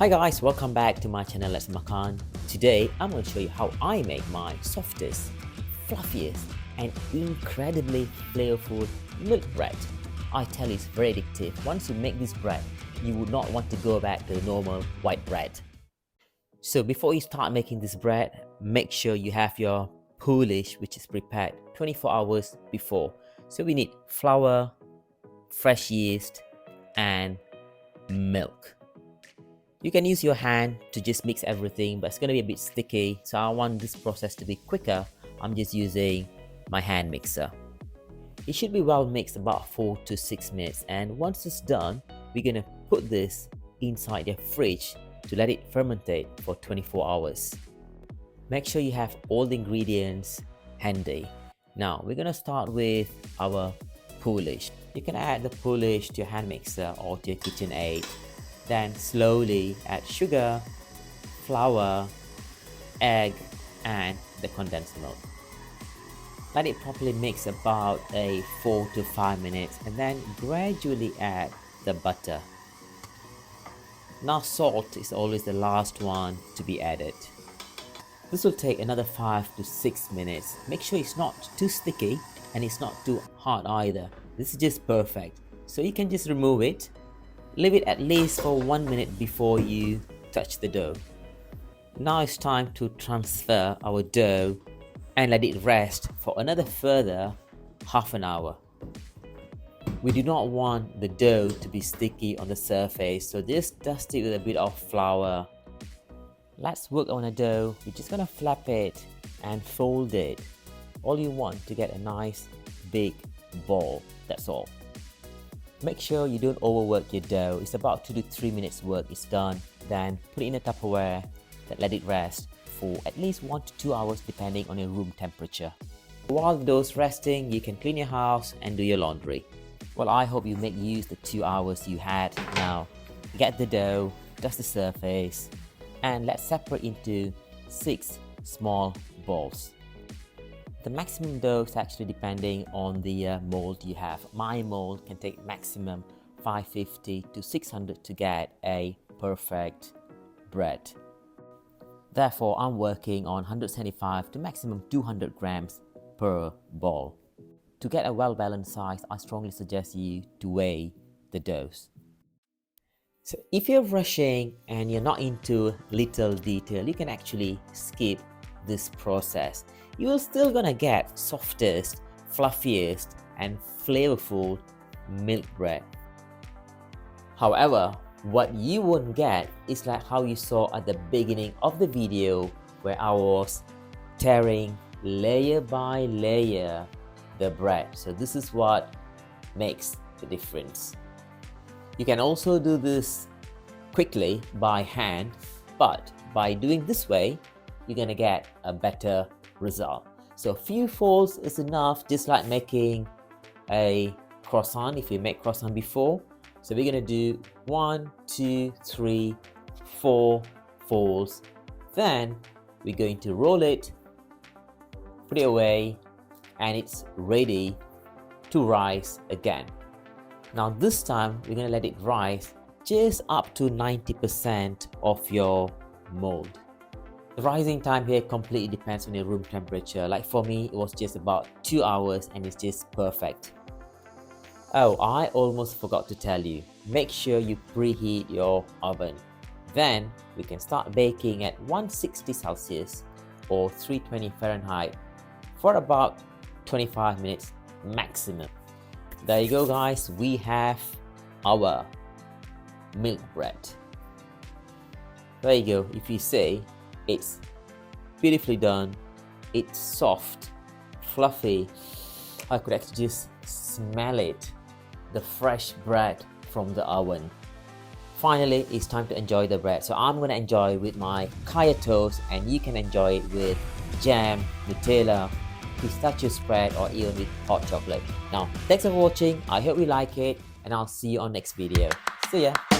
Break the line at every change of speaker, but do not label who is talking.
Hi guys, welcome back to my channel. Let's Makan. Today I'm going to show you how I make my softest, fluffiest and incredibly flavorful milk bread. I tell you, it's very addictive. Once you make this bread, you would not want to go back to the normal white bread. So before you start making this bread, make sure you have your poolish, which is prepared 24 hours before. So we need flour, fresh yeast and milk. You can use your hand to just mix everything, but it's going to be a bit sticky, so I want this process to be quicker. I'm just using my hand mixer. It should be well mixed about 4 to 6 minutes, and once it's done, we're going to put this inside the fridge to let it fermentate for 24 hours. Make sure you have all the ingredients handy. Now we're going to start with our poolish. You can add the poolish to your hand mixer or to your KitchenAid. Then slowly add sugar, flour, egg and the condensed milk. Let it properly mix about 4 to 5 minutes and then gradually add the butter. Now salt is always the last one to be added. This will take another 5 to 6 minutes. Make sure it's not too sticky and it's not too hard either. This is just perfect. So you can just remove it. Leave it at least for 1 minute before you touch the dough. Now it's time to transfer our dough and let it rest for another further half an hour. We do not want the dough to be sticky on the surface, so just dust it with a bit of flour. Let's work on the dough. We're just gonna flap it and fold it. All you want to get a nice big ball, that's all. Make sure you don't overwork your dough. It's about 2 to 3 minutes work is done. Then put it in a Tupperware and let it rest for at least 1 to 2 hours depending on your room temperature. While the dough's resting, you can clean your house and do your laundry. Well, I hope you make use of the 2 hours you had. Now, get the dough, dust the surface, and let's separate into 6 small balls. The maximum dough is actually depending on the mold you have. My mold can take maximum 550 to 600 to get a perfect bread. Therefore, I'm working on 175 to maximum 200 grams per ball. To get a well-balanced size, I strongly suggest you to weigh the doughs. So if you're rushing and you're not into little detail, you can actually skip this process. You're still gonna get softest, fluffiest and flavorful milk bread. However, what you won't get is like how you saw at the beginning of the video where I was tearing layer by layer the bread. So this is what makes the difference. You can also do this quickly by hand, but by doing this way, you're gonna get a better result. So a few folds is enough, just like making a croissant if you make croissant before. So we're gonna do 1, 2, 3, 4 folds. Then we're going to roll it, put it away, and it's ready to rise again. Now this time we're gonna let it rise just up to 90% of your mold. The rising time here completely depends on your room temperature. Like for me, it was just about 2 hours and it's just perfect. Oh, I almost forgot to tell you. Make sure you preheat your oven. Then we can start baking at 160 Celsius or 320 Fahrenheit for about 25 minutes maximum. There you go guys, we have our milk bread. There you go, if you see, it's beautifully done, it's soft, fluffy. I could actually just smell it, the fresh bread from the oven. Finally, it's time to enjoy the bread. So I'm gonna enjoy it with my kaya toast and you can enjoy it with jam, Nutella, pistachio spread or even with hot chocolate. Now, thanks for watching. I hope you like it and I'll see you on next video. See ya!